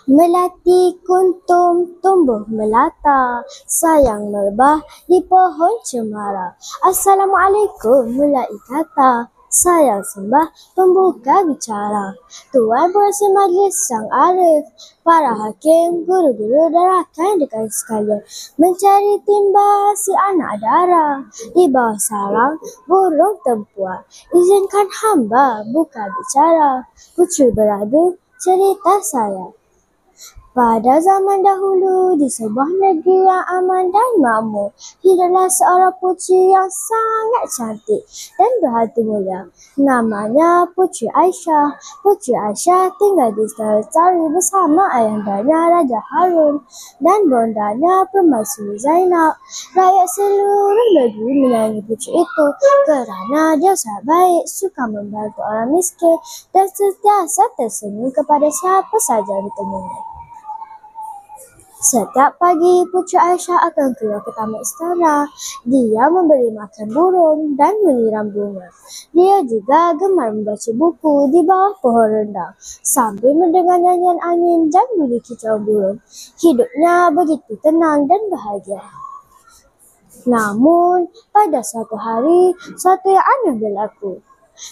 Melati kuntum tumbuh melata, sayang merebah di pohon cemara. Assalamualaikum mulai kata, sayang sembah pembuka bicara. Tuan Pengurusi Majlis Sang Arif, para hakim, guru-guru dan rakan dekat sekalian, mencari timba si anak dara di bawah sarang burung tempuan. Izinkan hamba buka bicara, puteri beradu cerita saya. Pada zaman dahulu, di sebuah negeri yang aman dan makmur, hiduplah seorang puteri yang sangat cantik dan berhati mulia. Namanya Puteri Aisyah. Puteri Aisyah tinggal di Istana Lestari bersama ayahndanya Raja Harun dan bondanya Permaisuri Zainab. Rakyat seluruh negeri menyayangi puteri itu kerana dia sangat baik, suka membantu orang miskin dan sentiasa tersenyum kepada siapa saja yang ditemui. Setiap pagi, Puteri Aisyah akan keluar ke taman istana. Dia memberi makan burung dan menyiram bunga. Dia juga gemar membaca buku di bawah pohon rendang sambil mendengar nyanyian angin dan bunyi kicauan burung. Hidupnya begitu tenang dan bahagia. Namun, pada suatu hari, suatu yang aneh berlaku.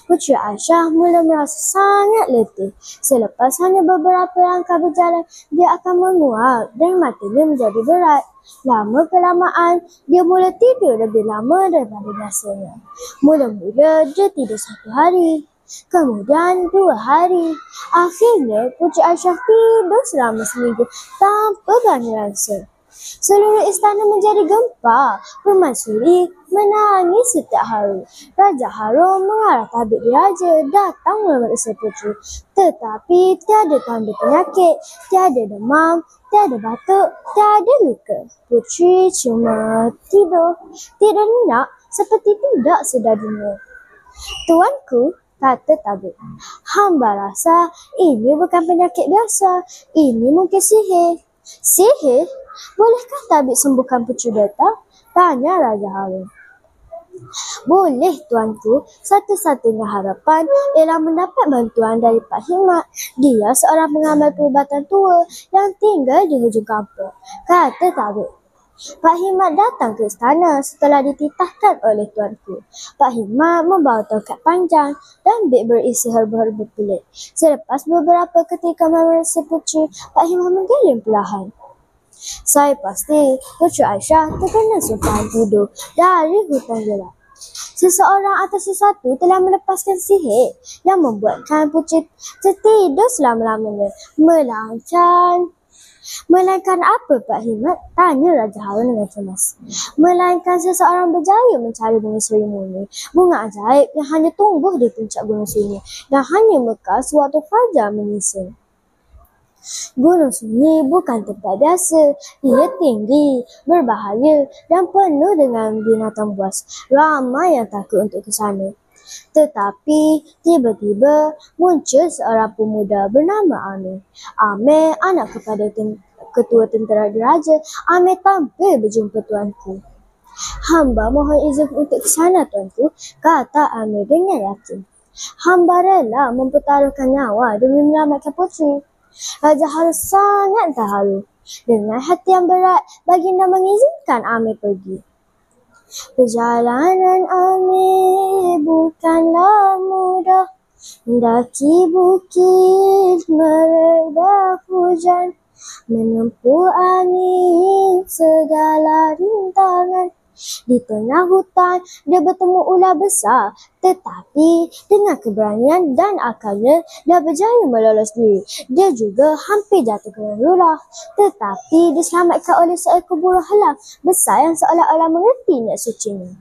Puteri Aisyah mula merasa sangat letih. Selepas hanya beberapa langkah berjalan, dia akan menguap dan matanya menjadi berat. Lama-kelamaan, dia mula tidur lebih lama daripada biasanya. Mula-mula, dia tidur 1 hari. Kemudian 2 hari. Akhirnya, Puteri Aisyah tidur selama seminggu tanpa gangguan rasa. Seluruh istana menjadi gempa. Permaisuri menangis setiap hari. Raja Harun mengarah tabib diraja datang memeriksa puteri. Tetapi tiada tanda penyakit, tiada demam, tiada batuk, tiada luka. Puteri cuma tidur nyenyak seperti tidak sedar dunia. Tuanku, kata tabib, hamba rasa ini bukan penyakit biasa. Ini mungkin sihir. Sihir? Bolehkah tabib sembuhkan puteri beta? Tanya Raja Harun. Boleh, tuanku. Satu-satunya harapan ialah mendapat bantuan dari Pak Hikmat. Dia seorang pengamal perubatan tua yang tinggal di hujung kampung, kata tabib. Pak Hikmat datang ke istana setelah dititahkan oleh tuanku. Pak Hikmat membawa tongkat panjang dan beg berisi herba-herba pelik. Selepas beberapa ketika memeriksa puteri, Pak Hikmat menggeleng perlahan. Saya pasti Puteri Aisyah terkena sumpahan tidur dari hutan gelap. Seseorang atau sesuatu telah melepaskan sihir yang membuatkan puteri tertidur selama-lamanya. Melainkan apa, Pak Hikmat? Tanya Raja Harun dengan cemas. Melainkan seseorang berjaya mencari bunga seri murni, bunga ajaib yang hanya tumbuh di puncak gunung sunyi dan hanya mekar sewaktu fajar menyisir. Gunung Sunyi bukan tempat biasa. Ia tinggi, berbahaya dan penuh dengan binatang buas. Ramai yang takut untuk ke sana. Tetapi tiba-tiba muncul seorang pemuda bernama Amir. Amir anak kepada ketua tentera diraja. Amir tampil berjumpa tuanku. Hamba mohon izin untuk ke sana, tuanku, kata Amir dengan yakin. Hamba rela mempertaruhkan nyawa demi menyelamatkan puteri. Raja Harun sangat terharu. Dengan hati yang berat, baginda mengizinkan Amir pergi. Perjalanan Amir bukanlah mudah, mendaki bukit, mereda hujan, menempuh angin segala rintangan. Di tengah hutan, dia bertemu ular besar. Tetapi dengan keberanian dan akalnya, dia berjaya melolos diri. Dia juga hampir jatuh ke dalam ular. Tetapi diselamatkan oleh seekor burung helang besar yang seolah-olah mengerti niat sucinya.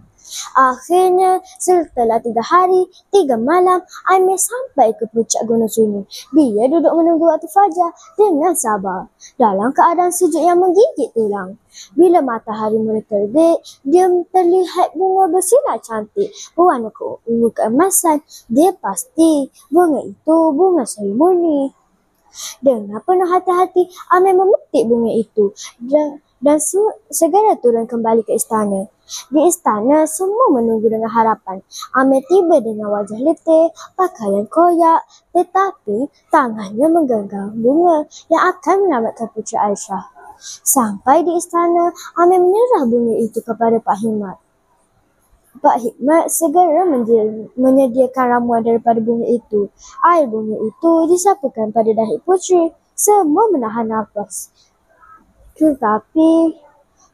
Akhirnya, setelah 3 hari, 3 malam, Amir sampai ke puncak Gunung Sunyi. Dia duduk menunggu waktu fajar dengan sabar, dalam keadaan sejuk yang menggigit tulang. Bila matahari mula terbit, dia terlihat bunga bersinar cantik, berwarna ungu keemasan. Dia pasti bunga itu bunga seri murni. Dengan penuh hati-hati, Amir memetik bunga itu dan segera turun kembali ke istana. Di istana, semua menunggu dengan harapan. Amir tiba dengan wajah letih, pakaian koyak, tetapi tangannya menggenggam bunga yang akan menyelamatkan Puteri Aisyah. Sampai di istana, Amir menyerah bunga itu kepada Pak Hikmat. Pak Hikmat segera menyediakan ramuan daripada bunga itu. Air bunga itu disapukan pada dahi puteri. Semua menahan nafas. Tetapi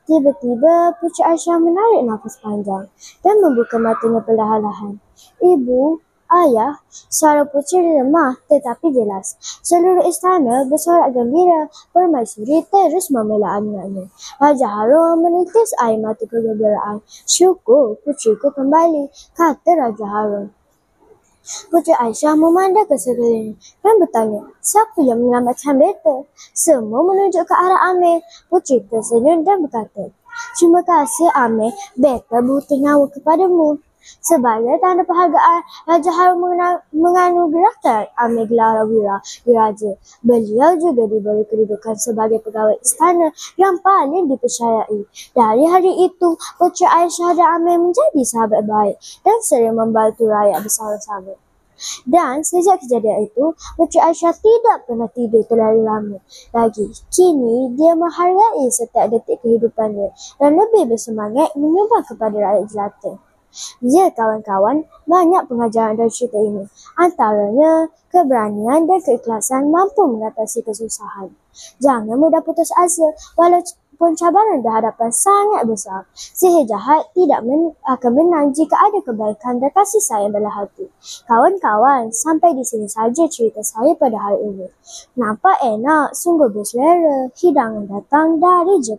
tiba-tiba Puteri Aisyah menarik nafas panjang dan membuka matanya perlahan-lahan. Ibu, ayah, suara puteri lemah tetapi jelas. Seluruh istana bersorak gembira. Permaisuri terus membela anaknya. Raja Harun menitis air mata kegembiraan. Syukur puteriku kembali, kata Raja Harun. Puteri Aisyah memandang ke sekeliling dan bertanya, siapa yang menyelamatkan beta? Semua menunjuk ke arah Amir. Puteri tersenyum dan berkata, terima kasih Amir, beta berhutang nyawa kepadamu. Sebagai tanda penghargaan, Raja Harun menganugerahkan Amir gelar wira diraja. Beliau juga diberi kedudukan sebagai pegawai istana yang paling dipercayai. Dari hari itu, Puteri Aisyah dan Amir menjadi sahabat baik dan sering membantu rakyat bersama-sama. Dan sejak kejadian itu, Puteri Aisyah tidak pernah tidur terlalu lama lagi. Kini, dia menghargai setiap detik kehidupannya dan lebih bersemangat menyumbang kepada rakyat jelata. Ya kawan-kawan, banyak pengajaran dari cerita ini. Antaranya, keberanian dan keikhlasan mampu mengatasi kesusahan. Jangan mudah putus asa, walaupun cabaran di hadapan sangat besar. Sihir jahat tidak akan menang jika ada kebaikan dan kasih sayang dalam hati. Kawan-kawan, sampai di sini saja cerita saya pada hari ini. Nampak enak, sungguh berselera. Hidangan datang dari Jepun.